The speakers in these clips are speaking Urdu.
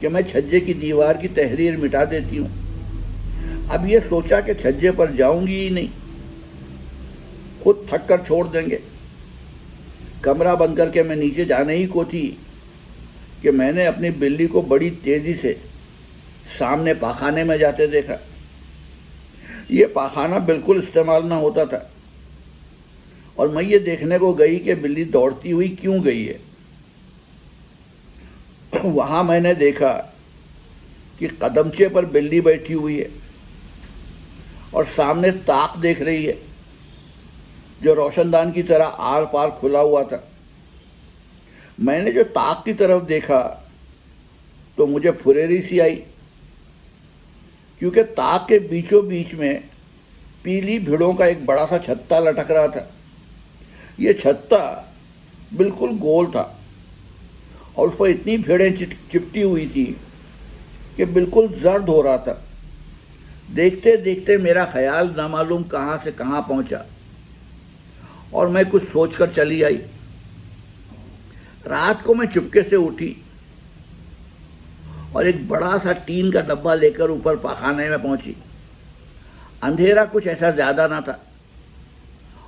کہ میں چھجے کی دیوار کی تحریر مٹا دیتی ہوں۔ اب یہ سوچا کہ چھجے پر جاؤں گی ہی نہیں، خود تھک کر چھوڑ دیں گے۔ کمرہ بند کر کے میں نیچے جانے ہی کو تھی کہ میں نے اپنی بلی کو بڑی تیزی سے سامنے پاخانے میں جاتے دیکھا۔ یہ پاخانہ بالکل استعمال نہ ہوتا تھا، اور میں یہ دیکھنے کو گئی کہ بلی دوڑتی ہوئی کیوں گئی ہے۔ وہاں میں نے دیکھا کہ قدمچے پر بلی بیٹھی ہوئی ہے اور سامنے طاق دیکھ رہی ہے جو روشن دان کی طرح آر پار کھلا ہوا تھا۔ میں نے جو طاق کی طرف دیکھا تو مجھے پھریری سی آئی، کیونکہ طاق کے بیچوں بیچ میں پیلی بھیڑوں کا ایک بڑا سا چھتا لٹک رہا تھا۔ یہ چھتا بالکل گول تھا اور اس پر اتنی بھیڑیں چپٹی ہوئی تھی کہ بالکل زرد ہو رہا تھا۔ دیکھتے دیکھتے میرا خیال نامعلوم کہاں سے کہاں پہنچا اور میں کچھ سوچ کر چلی آئی۔ رات کو میں چپکے سے اٹھی اور ایک بڑا سا ٹین کا ڈبہ لے کر اوپر پاخانے میں پہنچی۔ اندھیرا کچھ ایسا زیادہ نہ تھا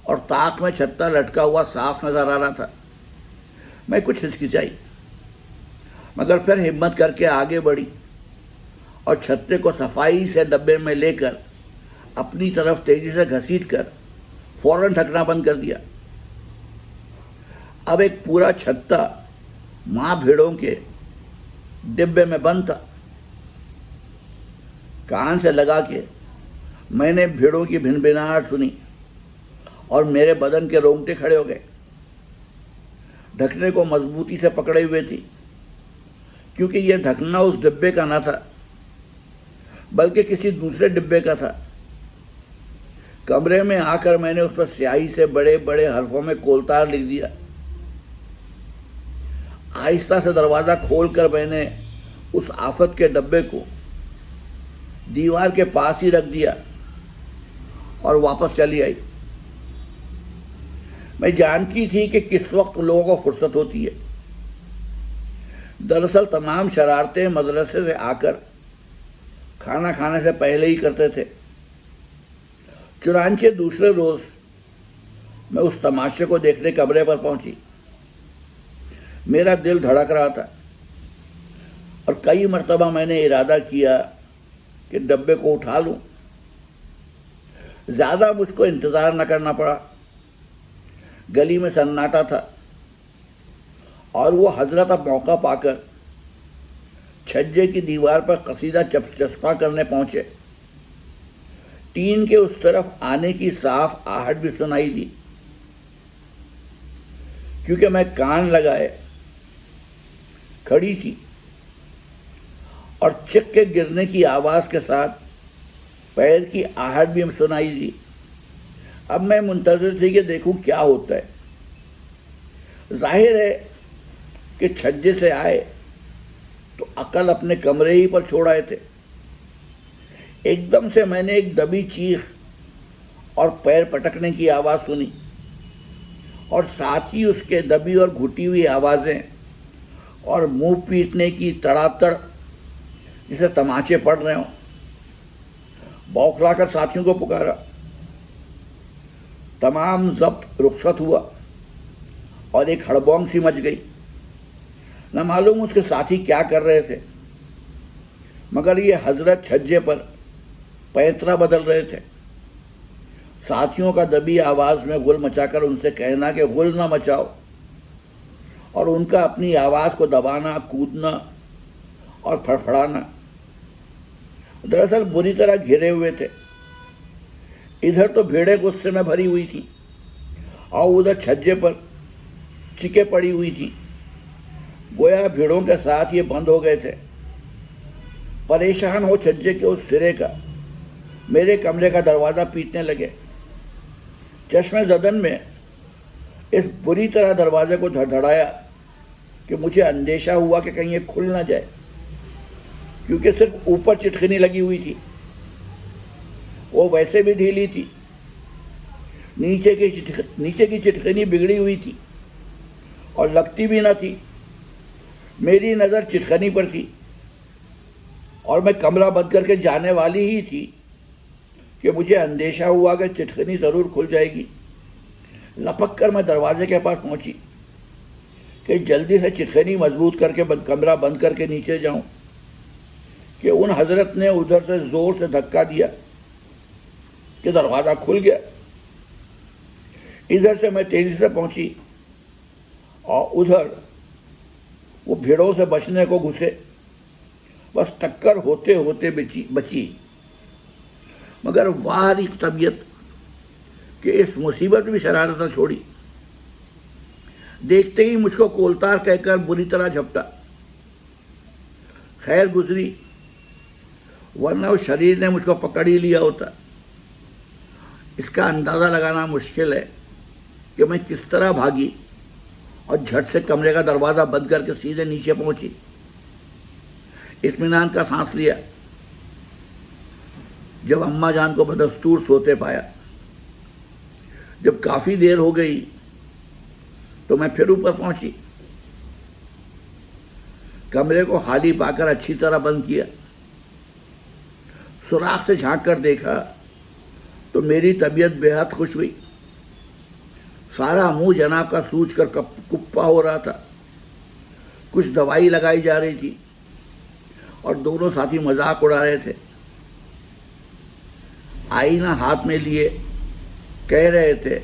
اور طاق میں چھتا لٹکا ہوا صاف نظر آ رہا تھا۔ میں کچھ ہچکچائی، مگر پھر ہمت کر کے آگے بڑھی اور چھتے کو صفائی سے ڈبے میں لے کر اپنی طرف تیزی سے گھسیٹ کر فوراً ڈھکنا بند کر دیا۔ اب ایک پورا چھتا ماں بھیڑوں کے ڈبے میں بند تھا۔ کان سے لگا کے میں نے بھیڑوں کی بھنبھناہٹ سنی اور میرے بدن کے رونگٹے کھڑے ہو گئے۔ ڈھکنے کو مضبوطی سے پکڑے ہوئے تھی، کیونکہ یہ ڈھکنا اس ڈبے کا نہ تھا بلکہ کسی دوسرے ڈبے کا تھا۔ کمرے میں آ کر میں نے اس پر سیاہی سے بڑے بڑے حرفوں میں کولتار لکھ دیا۔ آہستہ سے دروازہ کھول کر میں نے اس آفت کے ڈبے کو دیوار کے پاس ہی رکھ دیا اور واپس چلی آئی۔ میں جانتی تھی کہ کس وقت لوگوں کو فرصت ہوتی ہے۔ دراصل تمام شرارتیں مدرسے سے آ کر کھانا کھانے سے پہلے ہی کرتے تھے۔ چنانچہ دوسرے روز میں اس تماشے کو دیکھنے کمرے پر پہنچی۔ میرا دل دھڑک رہا تھا اور کئی مرتبہ میں نے ارادہ کیا کہ ڈبے کو اٹھا لوں۔ زیادہ مجھ کو انتظار نہ کرنا پڑا۔ گلی میں سناٹا تھا اور وہ حضرت اب موقع پا کر چھجے کی دیوار پر قصیدہ چسپاں کرنے پہنچے۔ ٹین کے اس طرف آنے کی صاف آہٹ بھی سنائی دی، کیونکہ میں کان لگائے کھڑی تھی اور چک کے گرنے کی آواز کے ساتھ پیر کی آہٹ بھی سنائی دی۔ اب میں منتظر تھی کہ دیکھوں کیا ہوتا ہے۔ ظاہر ہے کہ چھجے سے آئے تو عقل اپنے کمرے ہی پر چھوڑ آئے تھے۔ ایک دم سے میں نے ایک دبی چیخ اور پیر پٹکنے کی آواز سنی، اور ساتھ ہی اس کے دبی اور گھٹی ہوئی آوازیں اور منہ پیٹنے کی تڑاتڑ جسے تماچے پڑ رہے ہوں۔ بوکھلا کر ساتھیوں کو پکارا۔ تمام ضبط رخصت ہوا اور ایک ہڑبونگ سی مچ گئی۔ نہ معلوم اس کے ساتھی کیا کر رہے تھے، مگر یہ حضرت چھجے پر پیترا بدل رہے تھے۔ ساتھیوں کا دبی آواز میں غل مچا کر ان سے کہنا کہ غل نہ مچاؤ، اور ان کا اپنی آواز کو دبانا، کودنا اور پھڑپھڑانا۔ دراصل بری طرح گھرے ہوئے تھے۔ ادھر تو بھیڑیں غصے میں بھری ہوئی تھیں اور ادھر چھجے پر چکے پڑی ہوئی تھیں، گویا بھیڑوں کے ساتھ یہ بند ہو گئے تھے۔ پریشان ہو چھجے کے اس سرے کا میرے کمرے کا دروازہ پیٹنے لگے۔ چشم زدن میں اس بری طرح دروازے کو دھڑدھڑایا کہ مجھے اندیشہ ہوا کہ کہیں یہ کھل نہ جائے، کیونکہ صرف اوپر چٹخنی لگی ہوئی تھی، وہ ویسے بھی ڈھیلی تھی۔ نیچے کی چٹخنی بگڑی ہوئی تھی اور لگتی بھی نہ تھی۔ میری نظر چٹخنی پر تھی اور میں کمرہ بند کر کے جانے والی ہی تھی کہ مجھے اندیشہ ہوا کہ چٹکنی ضرور کھل جائے گی۔ لپک کر میں دروازے کے پاس پہنچی کہ جلدی سے چٹکنی مضبوط کر کے کمرہ بند کر کے نیچے جاؤں کہ ان حضرت نے ادھر سے زور سے دھکا دیا کہ دروازہ کھل گیا۔ ادھر سے میں تیزی سے پہنچی اور ادھر وہ بھیڑوں سے بچنے کو گھسے، بس ٹکر ہوتے ہوتے بچی۔ مگر واہ طبیعت کہ اس مصیبت بھی شرارت نہ چھوڑی، دیکھتے ہی مجھ کو کولتار کہہ کر بری طرح جھپٹا۔ خیر گزری، ورنہ اس شریر نے مجھ کو پکڑ ہی لیا ہوتا۔ اس کا اندازہ لگانا مشکل ہے کہ میں کس طرح بھاگی اور جھٹ سے کمرے کا دروازہ بند کر کے سیدھے نیچے پہنچی۔ اطمینان کا سانس لیا جب اماں جان کو بدستور سوتے پایا۔ جب کافی دیر ہو گئی تو میں پھر اوپر پہنچی، کمرے کو خالی پا کر اچھی طرح بند کیا۔ سوراخ سے جھانک کر دیکھا تو میری طبیعت بے حد خوش ہوئی۔ سارا منہ جناب کا سوج کر کپا ہو رہا تھا، کچھ دوائی لگائی جا رہی تھی اور دونوں ساتھی مذاق اڑا رہے تھے۔ آئینہ ہاتھ میں لیے کہہ رہے تھے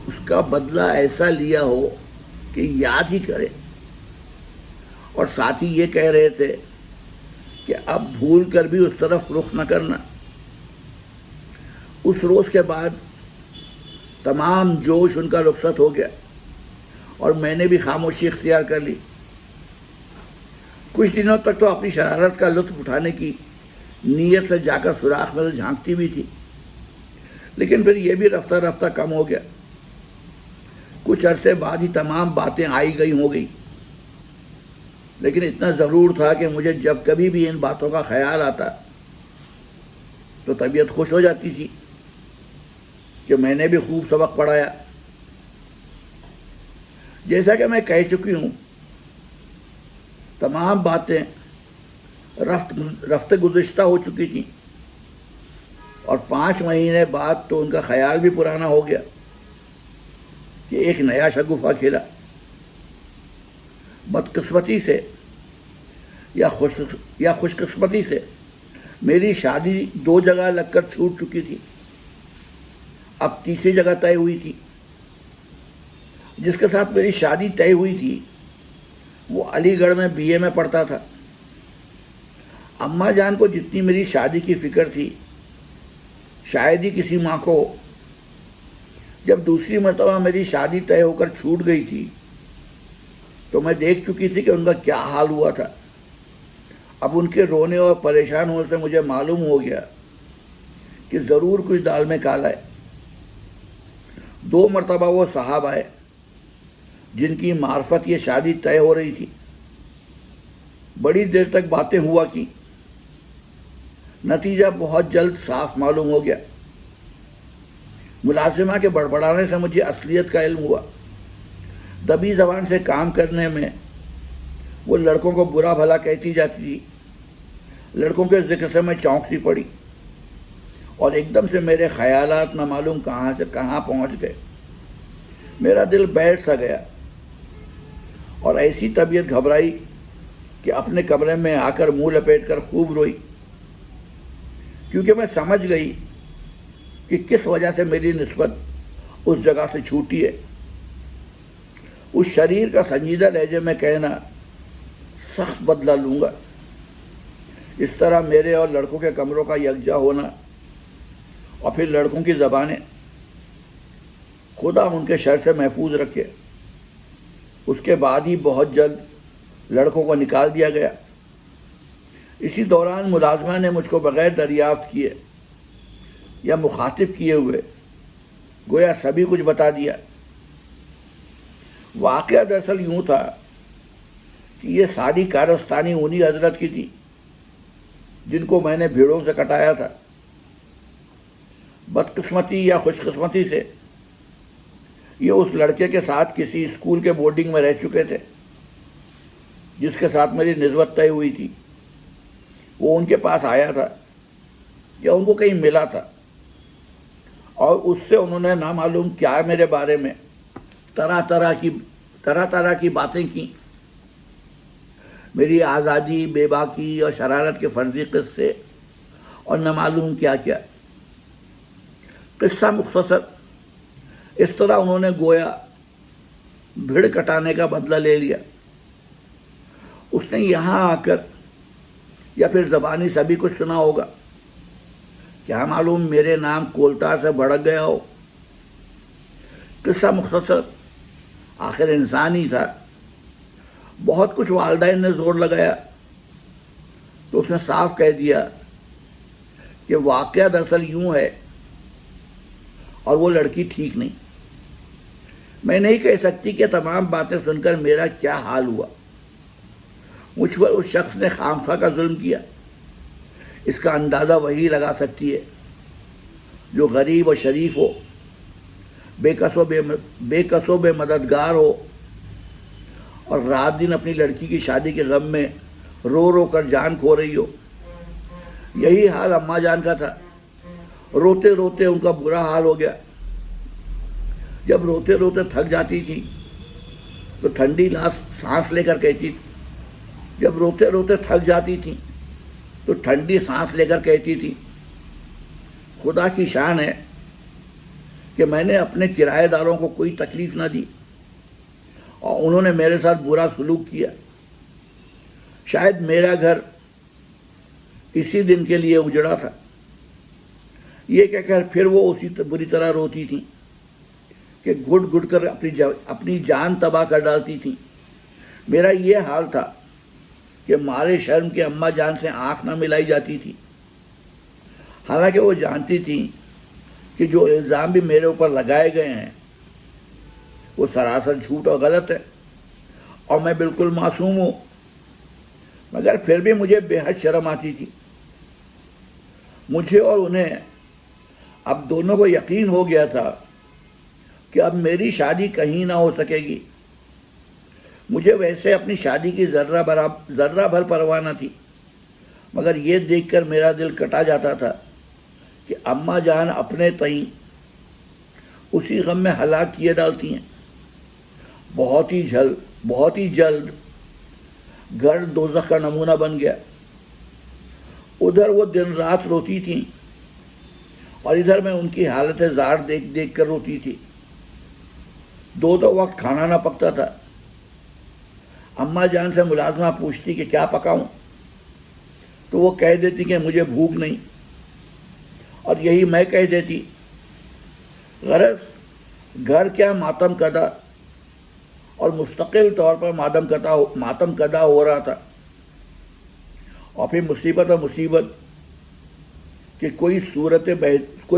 اس کا بدلہ ایسا لیا ہو کہ یاد ہی کرے، اور ساتھی یہ کہہ رہے تھے کہ اب بھول کر بھی اس طرف رخ نہ کرنا۔ اس روز کے بعد تمام جوش ان کا رخصت ہو گیا اور میں نے بھی خاموشی اختیار کر لی۔ کچھ دنوں تک تو اپنی شرارت کا لطف اٹھانے کی نیت سے جا کر سوراخ میں سے جھانکتی بھی تھی، لیکن پھر یہ بھی رفتہ رفتہ کم ہو گیا۔ کچھ عرصے بعد ہی تمام باتیں آئی گئی ہو گئی، لیکن اتنا ضرور تھا کہ مجھے جب کبھی بھی ان باتوں کا خیال آتا تو طبیعت خوش ہو جاتی تھی کہ میں نے بھی خوب سبق پڑھایا۔ جیسا کہ میں کہہ چکی ہوں، تمام باتیں رفت گزشتہ ہو چکی تھیں، اور 5 مہینے بعد تو ان کا خیال بھی پرانا ہو گیا کہ ایک نیا شگوفہ کھلا۔ بدقسمتی سے یا خوش قسمتی سے میری شادی 2 جگہ لگ کر چھوٹ چکی تھی، اب تیسری جگہ طے ہوئی تھی۔ جس کے ساتھ میری شادی طے ہوئی تھی وہ علی گڑھ میں BA میں پڑھتا تھا۔ اماں جان کو جتنی میری شادی کی فکر تھی، شاید ہی کسی ماں کو، جب دوسری مرتبہ میری شادی طے ہو کر چھوٹ گئی تھی تو میں دیکھ چکی تھی کہ ان کا کیا حال ہوا تھا۔ اب ان کے رونے اور پریشان ہونے سے مجھے معلوم ہو گیا کہ ضرور کچھ دال میں کالا ہے۔ 2 مرتبہ وہ صاحب آئے جن کی معرفت یہ شادی طے ہو رہی تھی، بڑی دیر تک باتیں ہوا کی۔ نتیجہ بہت جلد صاف معلوم ہو گیا۔ ملازمہ کے بڑبڑانے سے مجھے اصلیت کا علم ہوا۔ دبی زبان سے کام کرنے میں وہ لڑکوں کو برا بھلا کہتی جاتی تھی۔ لڑکوں کے ذکر سے میں چونک سی پڑی اور ایک دم سے میرے خیالات نہ معلوم کہاں سے کہاں پہنچ گئے۔ میرا دل بیٹھ سا گیا اور ایسی طبیعت گھبرائی کہ اپنے کمرے میں آ کر منہ لپیٹ کر خوب روئی، کیونکہ میں سمجھ گئی کہ کس وجہ سے میری نسبت اس جگہ سے چھوٹی ہے۔ اس شریر کا سنجیدہ لہجے میں کہنا، سخت بدلہ لوں گا۔ اس طرح میرے اور لڑکوں کے کمروں کا یکجا ہونا اور پھر لڑکوں کی زبانیں، خدا ان کے شر سے محفوظ رکھے۔ اس کے بعد ہی بہت جلد لڑکوں کو نکال دیا گیا۔ اسی دوران ملازمہ نے مجھ کو بغیر دریافت کیے یا مخاطب کیے ہوئے گویا سبھی کچھ بتا دیا۔ واقعہ دراصل یوں تھا کہ یہ ساری کارستانی انہی حضرت کی تھی جن کو میں نے بھیڑوں سے کٹایا تھا۔ بدقسمتی یا خوش قسمتی سے یہ اس لڑکے کے ساتھ کسی اسکول کے بورڈنگ میں رہ چکے تھے۔ جس کے ساتھ میری نسبت طے ہوئی تھی وہ ان کے پاس آیا تھا یا ان کو کہیں ملا تھا، اور اس سے انہوں نے نامعلوم کیا میرے بارے میں طرح طرح کی باتیں کی، میری آزادی، بے باکی اور شرارت کے فرضی قصے اور نہ معلوم کیا کیا۔ قصہ مختصر، اس طرح انہوں نے گویا بھیڑ کٹانے کا بدلہ لے لیا۔ اس نے یہاں آ کر یا پھر زبانی سبھی کچھ سنا ہوگا، کیا معلوم میرے نام کولتا سے بھڑک گیا ہو۔ قصہ مختصر، آخر انسان ہی تھا۔ بہت کچھ والدین نے زور لگایا تو اس نے صاف کہہ دیا کہ واقعہ دراصل یوں ہے اور وہ لڑکی ٹھیک نہیں۔ میں نہیں کہہ سکتی کہ تمام باتیں سن کر میرا کیا حال ہوا۔ مجھ پر اس شخص نے خامخواہ کا ظلم کیا، اس کا اندازہ وہی لگا سکتی ہے جو غریب و شریف ہو، بے کس و بے مددگار ہو، اور رات دن اپنی لڑکی کی شادی کے غم میں رو رو کر جان کھو رہی ہو۔ یہی حال اماں جان کا تھا۔ روتے روتے ان کا برا حال ہو گیا۔ جب روتے روتے تھک جاتی تھی تو ٹھنڈی سانس لے کر کہتی تھی خدا کی شان ہے کہ میں نے اپنے کرایہ داروں کو کوئی تکلیف نہ دی اور انہوں نے میرے ساتھ برا سلوک کیا۔ شاید میرا گھر اسی دن کے لیے اجڑا تھا۔ یہ کہہ کر پھر وہ اسی بری طرح روتی تھی کہ گھٹ گھٹ کر اپنی جان تباہ کر ڈالتی تھی۔ میرا یہ حال تھا کہ مارے شرم کے اماں جان سے آنکھ نہ ملائی جاتی تھی، حالانکہ وہ جانتی تھی کہ جو الزام بھی میرے اوپر لگائے گئے ہیں وہ سراسر جھوٹ اور غلط ہے اور میں بالکل معصوم ہوں، مگر پھر بھی مجھے بے حد شرم آتی تھی۔ مجھے اور انہیں اب دونوں کو یقین ہو گیا تھا کہ اب میری شادی کہیں نہ ہو سکے گی۔ مجھے ویسے اپنی شادی کی ذرہ بھر پرواہ نہ تھی، مگر یہ دیکھ کر میرا دل کٹا جاتا تھا کہ اماں جان اپنے تئیں اسی غم میں ہلاک کیے ڈالتی ہیں۔ بہت ہی جلد گھر دوزخ کا نمونہ بن گیا۔ ادھر وہ دن رات روتی تھیں اور ادھر میں ان کی حالت زار دیکھ کر روتی تھی۔ دو وقت کھانا نہ پکتا تھا۔ اماں جان سے ملازمہ پوچھتی کہ کیا پکاؤں تو وہ کہہ دیتی کہ مجھے بھوک نہیں، اور یہی میں کہہ دیتی۔ غرض گھر کیا ماتم کدہ اور مستقل طور پر ماتم کدہ ہو رہا تھا، اور پھر مصیبت کہ کوئی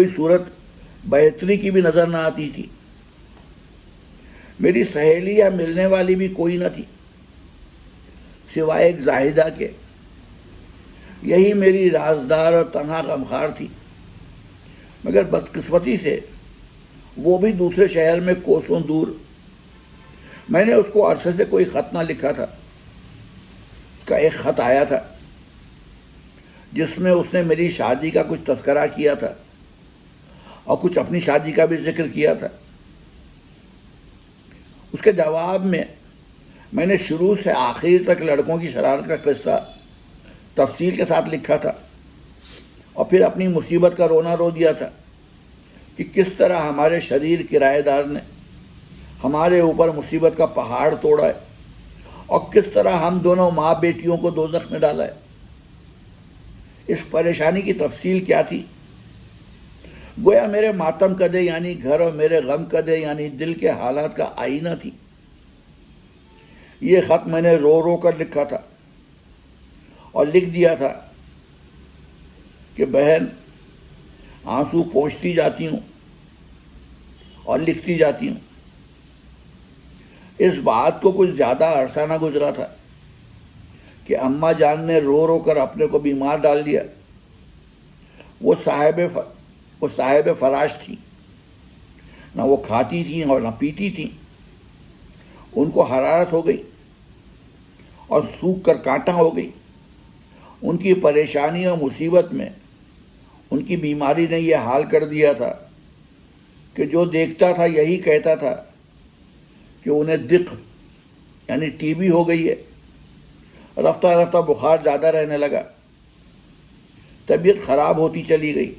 صورت بہتری کی بھی نظر نہ آتی تھی۔ میری سہیلی یا ملنے والی بھی کوئی نہ تھی سوائے ایک زاہدہ کے۔ یہی میری رازدار اور تنہا غمخوار تھی، مگر بدقسمتی سے وہ بھی دوسرے شہر میں کوسوں دور۔ میں نے اس کو عرصے سے کوئی خط نہ لکھا تھا۔ اس کا ایک خط آیا تھا جس میں اس نے میری شادی کا کچھ تذکرہ کیا تھا اور کچھ اپنی شادی کا بھی ذکر کیا تھا۔ اس کے جواب میں نے شروع سے آخر تک لڑکوں کی شرارت کا قصہ تفصیل کے ساتھ لکھا تھا، اور پھر اپنی مصیبت کا رونا رو دیا تھا کہ کس طرح ہمارے شریر کرایہ دار نے ہمارے اوپر مصیبت کا پہاڑ توڑا ہے اور کس طرح ہم دونوں ماں بیٹیوں کو دوزخ میں ڈالا ہے۔ اس پریشانی کی تفصیل کیا تھی؟ گویا میرے ماتم کدے یعنی گھر اور میرے غم کدے یعنی دل کے حالات کا آئینہ تھی۔ یہ خط میں نے رو رو کر لکھا تھا اور لکھ دیا تھا کہ بہن، آنسو پوچھتی جاتی ہوں اور لکھتی جاتی ہوں۔ اس بات کو کچھ زیادہ عرصہ نہ گزرا تھا کہ اماں جان نے رو رو کر اپنے کو بیمار ڈال دیا۔ وہ صاحب فراش تھی، نہ وہ کھاتی تھیں اور نہ پیتی تھیں۔ ان کو حرارت ہو گئی اور سوکھ کر کانٹا ہو گئی۔ ان کی پریشانی اور مصیبت میں ان کی بیماری نے یہ حال کر دیا تھا کہ جو دیکھتا تھا یہی کہتا تھا کہ انہیں دق یعنی ٹی بی ہو گئی ہے۔ رفتہ رفتہ بخار زیادہ رہنے لگا، طبیعت خراب ہوتی چلی گئی۔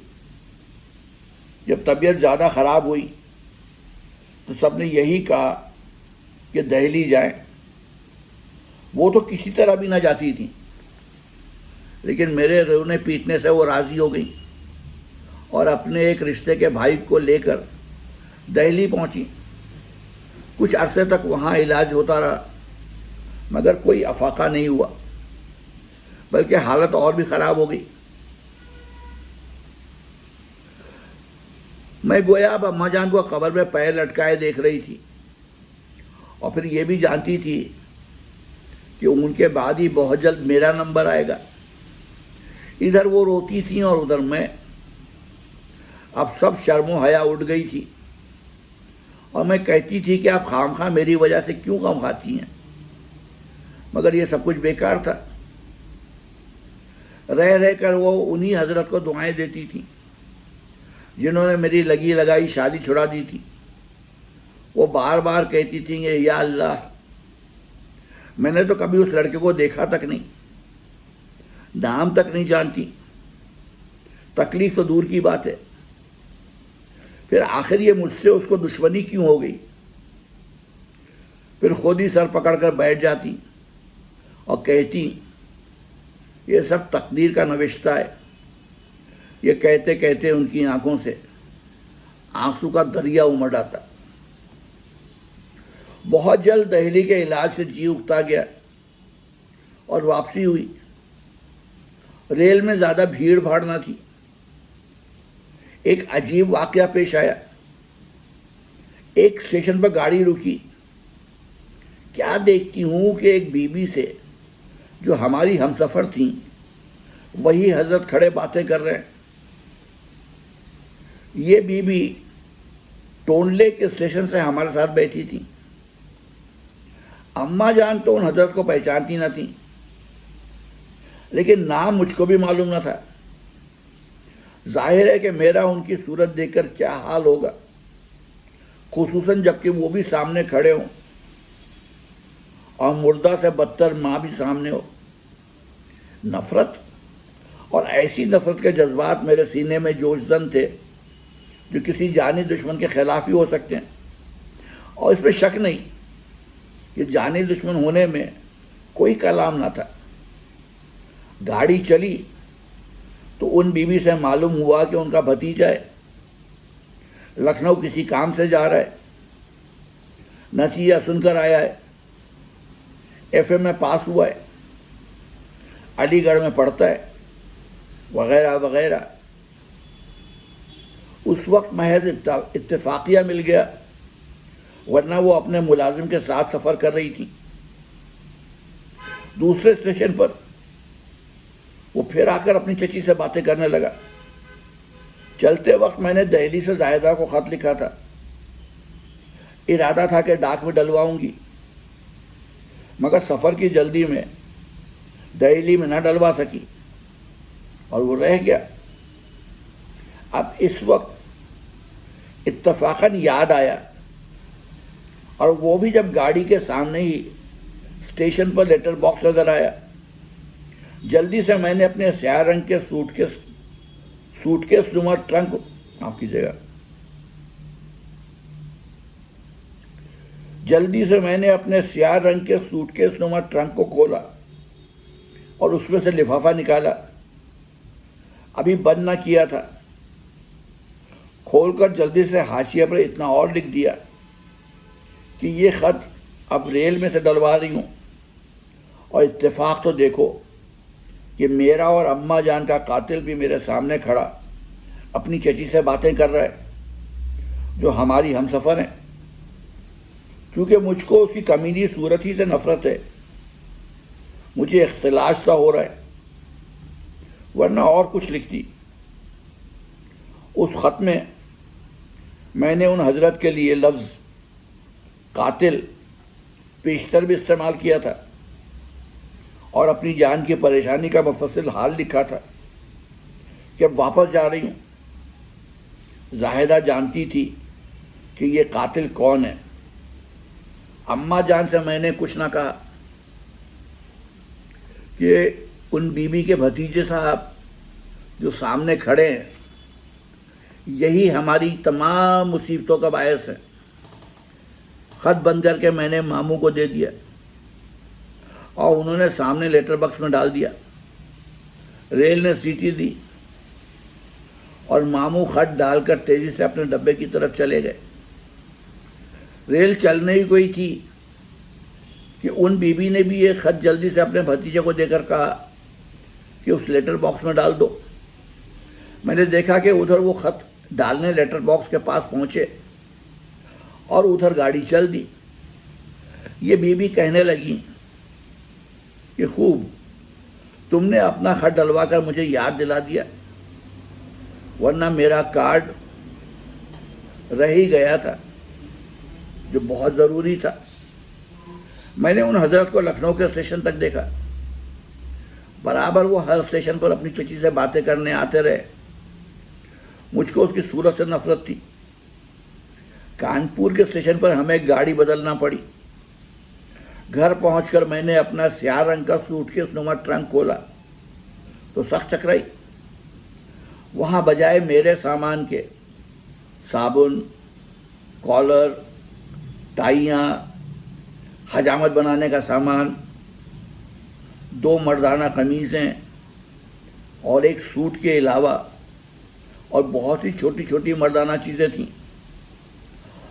جب طبیعت زیادہ خراب ہوئی تو سب نے یہی کہا کہ دہلی جائیں۔ وہ تو کسی طرح بھی نہ جاتی تھیں، لیکن میرے رونے پیٹنے سے وہ راضی ہو گئی اور اپنے ایک رشتے کے بھائی کو لے کر دہلی پہنچی۔ کچھ عرصے تک وہاں علاج ہوتا رہا، مگر کوئی افاقہ نہیں ہوا، بلکہ حالت اور بھی خراب ہو گئی۔ میں گویا اب اماں جان کو قبر میں پیر لٹکائے دیکھ رہی تھی، اور پھر یہ بھی جانتی تھی کہ ان کے بعد ہی بہت جلد میرا نمبر آئے گا۔ ادھر وہ روتی تھیں اور ادھر میں۔ اب سب شرم و حیا اٹھ گئی تھی، اور میں کہتی تھی کہ آپ خام خواہ میری وجہ سے کیوں غم کھاتی ہیں، مگر یہ سب کچھ بیکار تھا۔ رہ رہ کر وہ انہی حضرت کو دعائیں دیتی تھیں جنہوں نے میری لگی لگائی شادی چھڑا دی تھی۔ وہ بار بار کہتی تھیں کہ یا اللہ، میں نے تو کبھی اس لڑکے کو دیکھا تک نہیں، نام تک نہیں جانتی، تکلیف تو دور کی بات ہے، پھر آخر یہ مجھ سے اس کو دشمنی کیوں ہو گئی؟ پھر خود ہی سر پکڑ کر بیٹھ جاتی اور کہتی یہ سب تقدیر کا نوشتہ ہے۔ یہ کہتے کہتے ان کی آنکھوں سے آنسو کا دریا امڑ آتا۔ بہت جلد دہلی کے علاج سے جی اکتا گیا اور واپسی ہوئی۔ ریل میں زیادہ بھیڑ بھاڑ نہ تھی۔ ایک عجیب واقعہ پیش آیا۔ ایک اسٹیشن پر گاڑی رکی، کیا دیکھتی ہوں کہ ایک بی بی سے جو ہماری ہمسفر تھیں وہی حضرت کھڑے باتیں کر رہے ہیں۔ یہ بی بی ٹونلے کے اسٹیشن سے ہمارے ساتھ بیٹھی تھی۔ اماں جان تو ان حضرت کو پہچانتی نہ تھیں، لیکن نام مجھ کو بھی معلوم نہ تھا۔ ظاہر ہے کہ میرا ان کی صورت دیکھ کر کیا حال ہوگا، خصوصاً جب کہ وہ بھی سامنے کھڑے ہوں اور مردہ سے بدتر ماں بھی سامنے ہو۔ نفرت اور ایسی نفرت کے جذبات میرے سینے میں جوش زن تھے جو کسی جانی دشمن کے خلاف ہی ہو سکتے ہیں، اور اس میں شک نہیں کہ جانی دشمن ہونے میں کوئی کلام نہ تھا۔ گاڑی چلی تو ان بیوی سے معلوم ہوا کہ ان کا بھتیجا ہے، لکھنؤ کسی کام سے جا رہا ہے، نتیجہ سن کر آیا ہے، ایف اے میں پاس ہوا ہے، علی گڑھ میں پڑھتا ہے، وغیرہ وغیرہ۔ اس وقت محض اتفاقیہ مل گیا، ورنہ وہ اپنے ملازم کے ساتھ سفر کر رہی تھی۔ دوسرے اسٹیشن پر وہ پھر آ کر اپنی چچی سے باتیں کرنے لگا۔ چلتے وقت میں نے دہلی سے زاہدہ کو خط لکھا تھا، ارادہ تھا کہ ڈاک میں ڈلواؤں گی، مگر سفر کی جلدی میں دہلی میں نہ ڈلوا سکی اور وہ رہ گیا۔ اب اس وقت اتفاقاً یاد آیا، اور وہ بھی جب گاڑی کے سامنے ہی اسٹیشن پر لیٹر باکس نظر آیا۔ جلدی سے میں نے اپنے سیاہ رنگ کے سوٹ کیس نما ٹرنک معاف کیجیے گا جلدی سے میں نے اپنے سیاہ رنگ کے سوٹ کیس نما ٹرنک کو کھولا اور اس میں سے لفافہ نکالا، ابھی بند نہ کیا تھا۔ کھول کر جلدی سے حاشیے پر اتنا اور لکھ دیا کہ یہ خط اب ریل میں سے ڈلوا رہی ہوں، اور اتفاق تو دیکھو کہ میرا اور اماں جان کا قاتل بھی میرے سامنے کھڑا اپنی چچی سے باتیں کر رہا ہے جو ہماری ہمسفر ہیں۔ چونکہ مجھ کو اس کی کمینی صورت ہی سے نفرت ہے، مجھے اختلاس سا ہو رہا ہے، ورنہ اور کچھ لکھتی۔ اس خط میں نے ان حضرت کے لیے لفظ قاتل پیشتر بھی استعمال کیا تھا۔ اور اپنی جان کی پریشانی کا مفصل حال لکھا تھا کہ اب واپس جا رہی ہوں۔ زاہدہ جانتی تھی کہ یہ قاتل کون ہے۔ اماں جان سے میں نے کچھ نہ کہا کہ ان بی بی کے بھتیجے صاحب جو سامنے کھڑے ہیں یہی ہماری تمام مصیبتوں کا باعث ہے۔ خط بند کر کے میں نے ماموں کو دے دیا اور انہوں نے سامنے لیٹر باکس میں ڈال دیا۔ ریل نے سیٹی دی اور ماموں خط ڈال کر تیزی سے اپنے ڈبے کی طرف چلے گئے۔ ریل چلنے ہی گئی تھی کہ ان بی بی نے بھی یہ خط جلدی سے اپنے بھتیجے کو دے کر کہا کہ اس لیٹر باکس میں ڈال دو۔ میں نے دیکھا کہ ادھر وہ خط ڈالنے لیٹر باکس کے پاس پہنچے اور ادھر گاڑی چل دی۔ یہ بی بی کہنے لگی کہ خوب تم نے اپنا خط ڈلوا کر مجھے یاد دلا دیا، ورنہ میرا کارڈ رہ ہی گیا تھا جو بہت ضروری تھا۔ میں نے ان حضرت کو لکھنؤ کے اسٹیشن تک دیکھا، برابر وہ ہر اسٹیشن پر اپنی چچی سے باتیں کرنے آتے رہے۔ مجھ کو اس کی صورت سے نفرت تھی۔ کانپور کے اسٹیشن پر ہمیں گاڑی بدلنا پڑی۔ گھر پہنچ کر میں نے اپنا سیاہ رنگ کا سوٹ کیس نما ٹرنک کھولا تو سخت چکرائی۔ وہاں بجائے میرے سامان کے صابن، کالر، ٹائیاں، حجامت بنانے کا سامان، 2 مردانہ قمیضیں اور ایک سوٹ کے علاوہ اور بہت ہی چھوٹی چھوٹی مردانہ چیزیں تھیں۔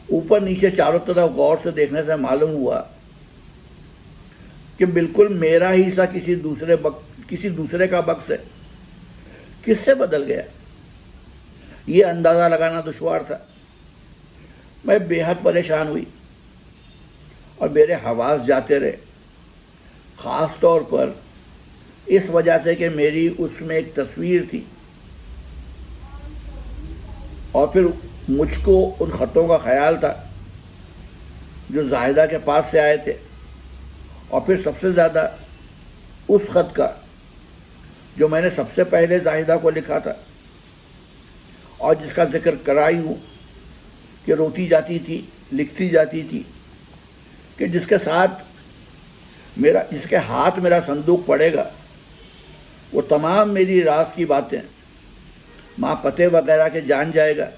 اوپر نیچے چاروں طرف غور سے دیکھنے سے معلوم ہوا کہ بالکل میرا ہی حصہ کسی دوسرے کا بکس ہے۔ کس سے بدل گیا یہ اندازہ لگانا دشوار تھا۔ میں بے حد پریشان ہوئی اور میرے حواس جاتے رہے، خاص طور پر اس وجہ سے کہ میری اس میں ایک تصویر تھی اور پھر مجھ کو ان خطوں کا خیال تھا جو زاہدہ کے پاس سے آئے تھے، اور پھر سب سے زیادہ اس خط کا جو میں نے سب سے پہلے زاہدہ کو لکھا تھا اور جس کا ذکر کرائی ہوں کہ روتی جاتی تھی، لکھتی جاتی تھی کہ جس کے ہاتھ میرا صندوق پڑے گا وہ تمام میری راز کی باتیں ماں پتے وغیرہ کے جان جائے گا،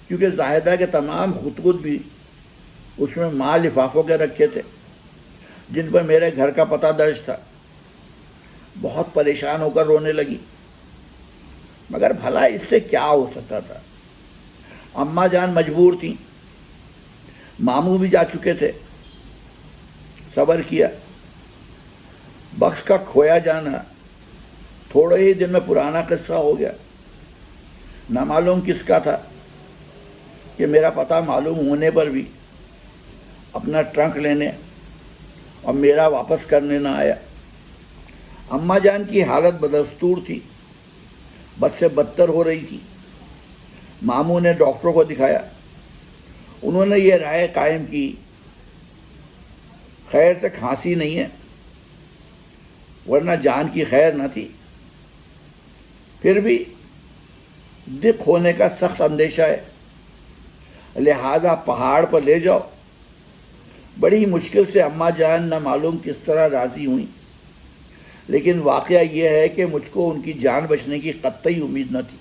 کیونکہ زاہدہ کے تمام خط بھی اس میں ماں لفافوں کے رکھے تھے جن پر میرے گھر کا پتہ درج تھا۔ بہت پریشان ہو کر رونے لگی، مگر بھلا اس سے کیا ہو سکتا تھا۔ اماں جان مجبور تھیں، ماموں بھی جا چکے تھے۔ صبر کیا۔ بکس کا کھویا جانا تھوڑے ہی دن میں پرانا قصہ ہو گیا۔ نہ معلوم کس کا تھا کہ میرا پتہ معلوم ہونے پر بھی اپنا ٹرنک لینے اور میرا واپس کرنے نہ آیا۔ اماں جان کی حالت بدستور تھی، بد سے بدتر ہو رہی تھی۔ ماموں نے ڈاکٹروں کو دکھایا، انہوں نے یہ رائے قائم کی خیر سے کھانسی نہیں ہے، ورنہ جان کی خیر نہ تھی۔ پھر بھی دق ہونے کا سخت اندیشہ ہے، لہذا پہاڑ پر لے جاؤ۔ بڑی مشکل سے اماں جان نہ معلوم کس طرح راضی ہوئیں، لیکن واقعہ یہ ہے کہ مجھ کو ان کی جان بچنے کی قطعی امید نہ تھی۔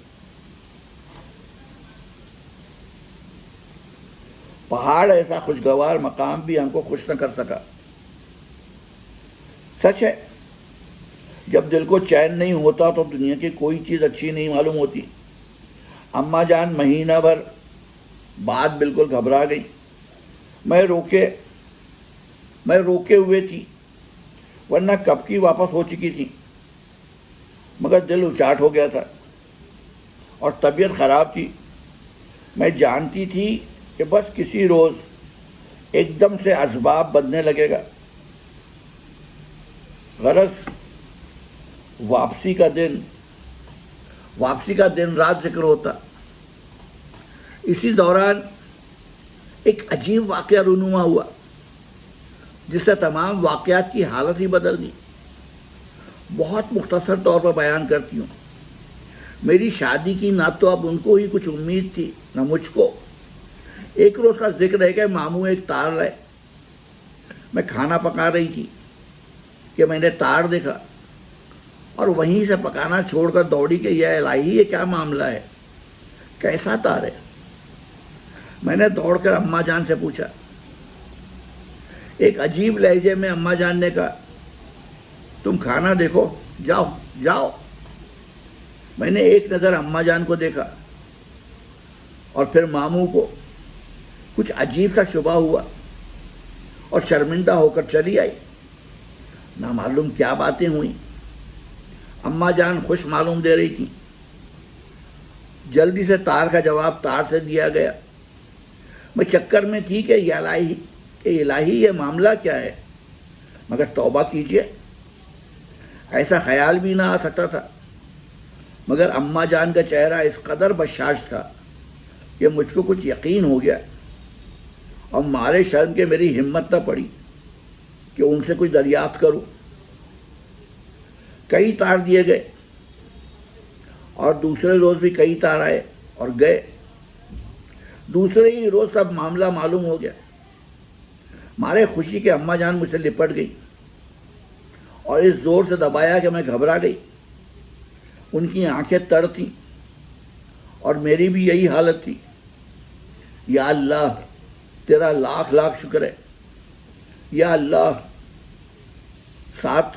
پہاڑ ایسا خوشگوار مقام بھی ہم کو خوش نہ کر سکا۔ سچ ہے، جب دل کو چین نہیں ہوتا تو دنیا کی کوئی چیز اچھی نہیں معلوم ہوتی۔ اماں جان مہینہ بھر بعد بالکل گھبرا گئی۔ میں روکے ہوئے تھی، ورنہ کب کی واپس ہو چکی تھی، مگر دل اچاٹ ہو گیا تھا اور طبیعت خراب تھی۔ میں جانتی تھی کہ بس کسی روز ایک دم سے اسباب بننے لگے گا۔ غرض واپسی کا دن رات ذکر ہوتا۔ اسی دوران ایک عجیب واقعہ رونما ہوا جس سے تمام واقعات کی حالت ہی بدل دی۔ بہت مختصر طور پر بیان کرتی ہوں۔ میری شادی کی نہ تو اب ان کو ہی کچھ امید تھی نہ مجھ کو۔ ایک روز کا ذکر ہے کہ ماموں ایک تار لائے۔ میں کھانا پکا رہی تھی کہ میں نے تار دیکھا اور وہیں سے پکانا چھوڑ کر دوڑی کہ یا الہی یہ کیا معاملہ ہے، کیسا تار ہے؟ میں نے دوڑ کر اماں جان سے پوچھا۔ ایک عجیب لہجے میں اماں جان نے کہا، تم کھانا دیکھو، جاؤ جاؤ۔ میں نے ایک نظر اماں جان کو دیکھا اور پھر ماموں کو۔ کچھ عجیب سا شبہ ہوا اور شرمندہ ہو کر چلی آئی۔ نہ معلوم کیا باتیں ہوئیں۔ اماں جان خوش معلوم دے رہی تھی۔ جلدی سے تار کا جواب تار سے دیا گیا۔ میں چکر میں تھی کہ الہی یہ معاملہ کیا ہے، مگر توبہ کیجئے، ایسا خیال بھی نہ آ سکتا تھا۔ مگر اماں جان کا چہرہ اس قدر بشاش تھا کہ مجھ کو کچھ یقین ہو گیا اور مارے شرم کے میری ہمت نہ پڑی کہ ان سے کچھ دریافت کروں۔ کئی تار دیے گئے اور دوسرے روز بھی کئی تار آئے اور گئے۔ دوسرے ہی روز سب معاملہ معلوم ہو گیا۔ مارے خوشی کے اماں جان مجھ سے لپٹ گئی اور اس زور سے دبایا کہ میں گھبرا گئی۔ ان کی آنکھیں تر تھیں اور میری بھی یہی حالت تھی۔ یا اللہ تیرا لاکھ لاکھ شکر ہے، یا اللہ، ساتھ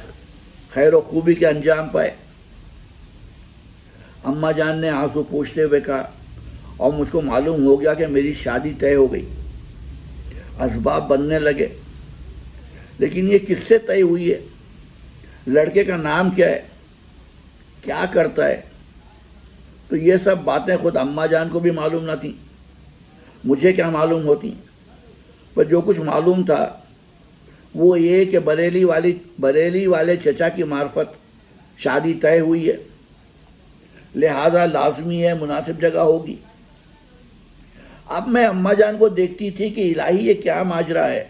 خیر و خوبی کے انجام پائے۔ اماں جان نے آنسو پوچھتے ہوئے کہا، اور مجھ کو معلوم ہو گیا کہ میری شادی طے ہو گئی، اسباب بننے لگے۔ لیکن یہ کس سے طے ہوئی ہے؟ لڑکے کا نام کیا ہے؟ کیا کرتا ہے؟ تو یہ سب باتیں خود اماں جان کو بھی معلوم نہ تھیں۔ مجھے کیا معلوم ہوتی؟ پر جو کچھ معلوم تھا وہ یہ کہ بریلی والے چچا کی معرفت شادی طے ہوئی ہے، لہذا لازمی ہے مناسب جگہ ہوگی۔ اب میں اماں جان کو دیکھتی تھی کہ الہی یہ کیا ماجرا ہے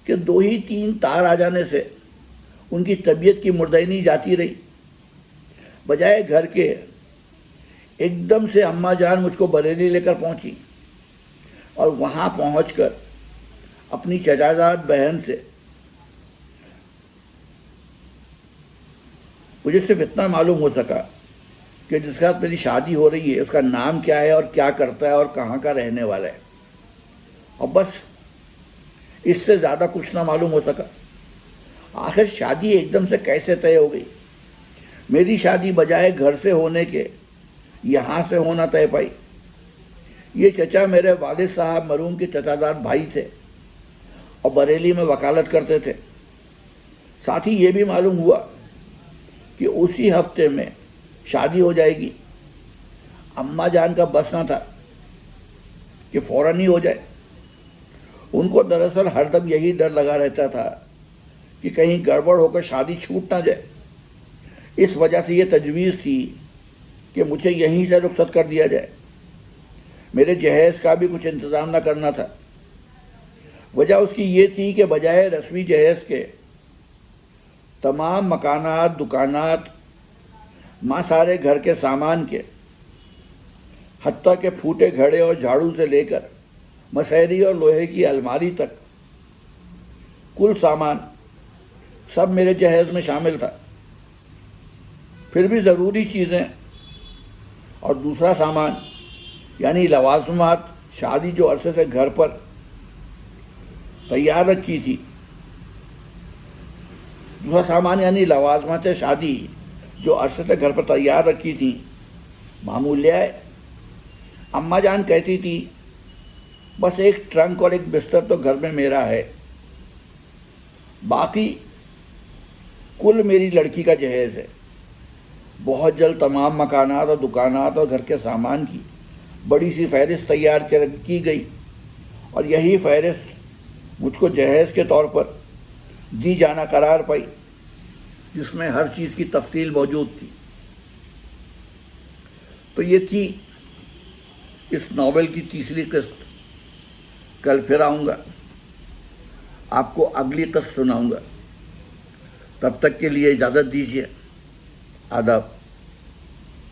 کہ 2 ہی 3 تار آ جانے سے ان کی طبیعت کی مردینی جاتی رہی۔ بجائے گھر کے ایک دم سے اماں جان مجھ کو بریلی لے کر پہنچی اور وہاں پہنچ کر اپنی چچازاد بہن سے مجھے صرف اتنا معلوم ہو سکا کہ جس کے ساتھ میری شادی ہو رہی ہے اس کا نام کیا ہے اور کیا کرتا ہے اور کہاں کا رہنے والا ہے، اور بس اس سے زیادہ کچھ نہ معلوم ہو سکا۔ آخر شادی ایک دم سے کیسے طے ہو گئی؟ میری شادی بجائے گھر سے ہونے کے یہاں سے ہونا طے پائی۔ یہ چچا میرے والد صاحب مرحوم کے چچازاد بھائی تھے اور بریلی میں وکالت کرتے تھے۔ ساتھ ہی یہ بھی معلوم ہوا کہ اسی ہفتے میں شادی ہو جائے گی۔ اماں جان کا بس نہ تھا کہ فوراً ہی ہو جائے۔ ان کو دراصل ہر دم یہی ڈر لگا رہتا تھا کہ کہیں گڑبڑ ہو کر شادی چھوٹ نہ جائے۔ اس وجہ سے یہ تجویز تھی کہ مجھے یہیں سے رخصت کر دیا جائے۔ میرے جہیز کا بھی کچھ انتظام نہ کرنا تھا۔ وجہ اس کی یہ تھی کہ بجائے رسمی جہیز کے تمام مکانات، دکانات، ماں سارے گھر کے سامان کے، حتیٰ کہ پھوٹے گھڑے اور جھاڑو سے لے کر مسحری اور لوہے کی الماری تک، کل سامان سب میرے جہیز میں شامل تھا۔ پھر بھی ضروری چیزیں اور دوسرا سامان یعنی لوازمات شادی جو عرصے سے گھر پر تیار رکھی تھی، دوسرا سامان یعنی لوازمات شادی جو عرصے سے گھر پر تیار رکھی تھی، معمول لے آئے۔ اماں جان کہتی تھی بس ایک ٹرنک اور ایک بستر تو گھر میں میرا ہے، باقی کل میری لڑکی کا جہیز ہے۔ بہت جلد تمام مکانات اور دکانات اور گھر کے سامان کی بڑی سی فہرست تیار کی گئی اور یہی فہرست مجھ کو جہیز کے طور پر دی جانا قرار پائی، جس میں ہر چیز کی تفصیل موجود تھی۔ تو یہ تھی اس ناول کی تیسری قسط۔ کل پھر آؤں گا، آپ کو اگلی قسط سناؤں گا۔ تب تک کے لیے اجازت دیجیے. آداب.